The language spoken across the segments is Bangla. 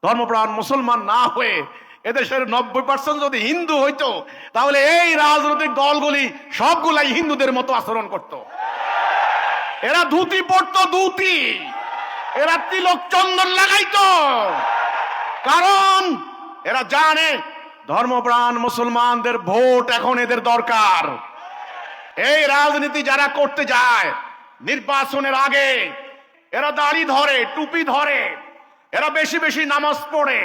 ধর্মপ্রাণ মুসলমান না হয়ে এদেশের 90% যদি হিন্দু হইতো, তাহলে এই রাজনৈতিক দলগুলি সবগুলাই হিন্দুদের মতো আচরণ করত। এরা ধুতি পরতো, ধুতি, এরা তিলক চন্দন লাগাইতো, কারণ এরা জানে ধর্মপ্রাণ মুসলমানদের ভোট এখন এদের দরকার। এই রাজনীতি যারা করতে যায় নির্বাচনের আগে, এরা দাড়ি ধরে, টুপি ধরে, এরা বেশি বেশি নামাজ পড়ে,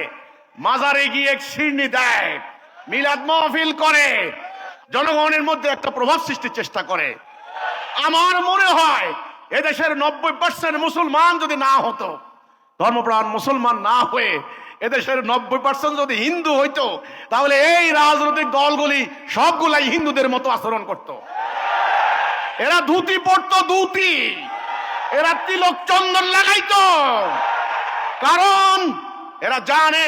মাজারে গিয়ে শিরনি দেয়, মিলাদ মাহফিল করে, জনগণের মধ্যে একটা প্রভাব সৃষ্টির চেষ্টা করে। আমার মনে হয় এদেশের 90% মুসলমান যদি না হতো, ধর্মপ্রাণ মুসলমান না হয়ে এদেশের 90% যদি হিন্দু হইতো, তাহলে এই রাজনৈতিক দলগুলি সবগুলাই হিন্দুদের মতো আচরণ করত। এরা ধুতি পরতো, ধুতি, এরা তিলক চন্দন লাগাইতো, কারণ এরা জানে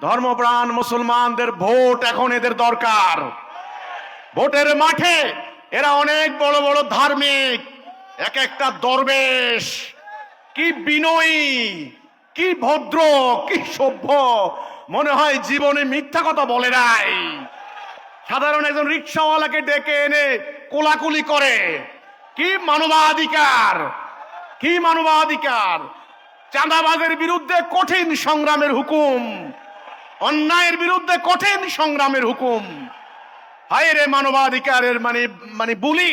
ধর্মপ্রাণ মুসলমানদের ভোট এখন এদের দরকার। ভোটের মাঠে এরা অনেক বড় বড় ধার্মিক, এক একটা দরবেশ, কি বিনয়ী, কি ভদ্র, কি সভ্য, মনে হয় জীবনে মিথ্যা কথা বলে নাই। সাধারণ একজন রিক্সাওয়ালাকে ডেকে এনে কোলাকুলি করে, কি মানবাধিকার, কি মানবাধিকার। চাঁদাবাজের বিরুদ্ধে কঠিন সংগ্রামের হুকুম, অন্যায়ের বিরুদ্ধে কঠিন সংগ্রামের হুকুম। হায় রে মানবাধিকারের মানে বুলি,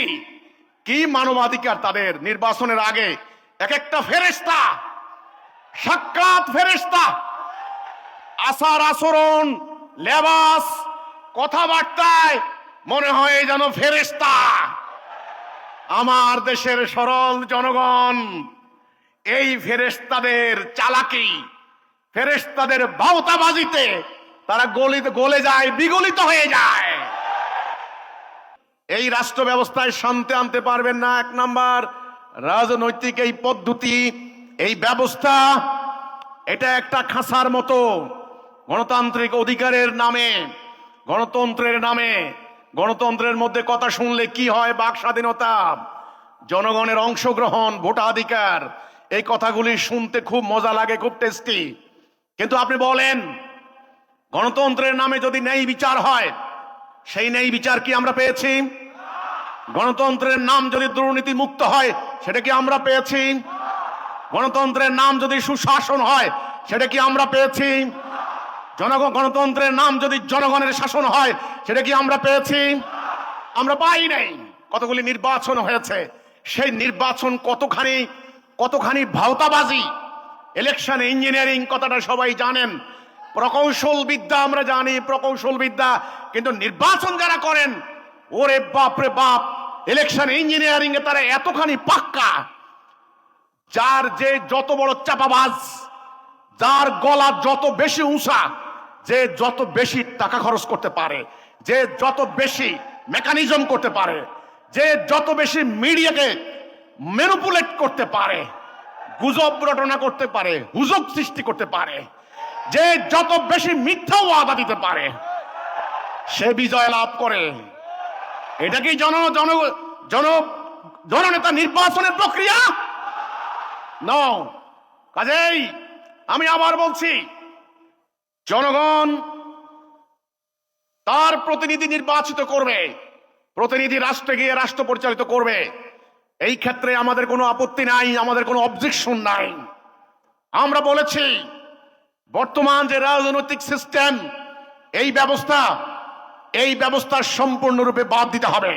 কি মানবাধিকার তাদের। নির্বাচনের আগে এক একটা ফেরেশতা, সাক্ষাৎ ফেরেশতা, আচার আচরণ, লেবাস, কথাবার্তায় মনে হয় যেন ফেরেশতা। আমার দেশের সরল জনগণ এই ফেরেশতাদের চালাকি, ফেরেশতাদের বাউতাবাজিতে তারা গলে যায়, বিগলিত হয়ে যায়। এই রাষ্ট্র ব্যবস্থায় শান্তি আনতে পারবেন না। এক নাম্বার, রাজনৈতিক এই পদ্ধতি, এই ব্যবস্থা, এটা একটা খাঁচার মতো। গণতান্ত্রিক অধিকারের নামে, গণতন্ত্রের নামে, গণতন্ত্রের মধ্যে কথা শুনলে কি হয়, বাক স্বাধীনতা, জনগণের অংশগ্রহণ, ভোটাধিকার, এই কথাগুলি শুনতে খুব মজা লাগে, খুব টেস্টি। কিন্তু আপনি বলেন, গণতন্ত্রের নামে যদি ন্যায় বিচার হয়, সেই ন্যায় বিচার কি আমরা পেয়েছি? গণতন্ত্রের নাম যদি দুর্নীতি মুক্ত হয়, সেটা কি আমরা পেয়েছি? গণতন্ত্রের নাম যদি সুশাসন হয়, সেটা কি আমরা পেয়েছি? গণতন্ত্রের নাম যদি জনগণের শাসন হয়, সেটা কি আমরা পেয়েছি? আমরা পাই নাই। কতগুলি নির্বাচন হয়েছে, সেই নির্বাচন কতখানি ভাওতাবাজি, ইলেকশন ইঞ্জিনিয়ারিং কথাটা সবাই জানেন, প্রকৌশল বিদ্যা আমরা জানি, প্রকৌশল বিদ্যা। কিন্তু নির্বাচন যারা করেন, ওরে বাপ রে বাপ, ইলেকশন ইঞ্জিনিয়ারিং এ তারা এতখানি পাক্কা, যার যে যত বড় চাপাবাজ, যার গলা যত বেশি উঁচা, যে যত বেশি টাকা খরচ করতে পারে, যে যত বেশি মেকানিজম করতে পারে, যে যত বেশি মিডিয়াকে ম্যানিপুলেট করতে পারে, গুজব রটনা করতে পারে, হুজুগ সৃষ্টি করতে পারে, যে যত বেশি মিথ্যা ওয়াদা দিতে পারে, সে বিজয় লাভ করে। এটা কি জননেতা নির্বাচনের প্রক্রিয়া? নও। কাজেই আমি আবার বলছি, জনগণ তার প্রতিনিধি নির্বাচিত করবে, প্রতিনিধি রাষ্ট্রে গিয়ে রাষ্ট্র পরিচালিত করবে। এই ক্ষেত্রে আমাদের কোনো আপত্তি নাই, আমাদের কোনো অবজেকশন নাই। আমরা বলেছি, বর্তমান যে রাজনৈতিক সিস্টেম, এই ব্যবস্থা সম্পূর্ণরূপে বাদ দিতে হবে।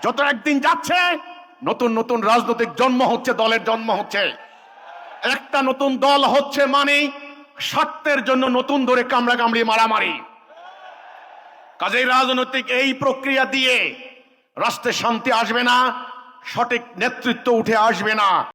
যত একদিন যাচ্ছে, নতুন নতুন রাজনৈতিক জন্ম হচ্ছে, দলের জন্ম হচ্ছে। একটা নতুন দল হচ্ছে মানে স্বার্থের জন্য নতুন ধরে কামড়াকামড়ি, মারামারি। কাজেই রাজনৈতিক এই প্রক্রিয়া দিয়ে রাষ্ট্রে শান্তি আসবে না, সঠিক নেতৃত্ব উঠে আসবে না।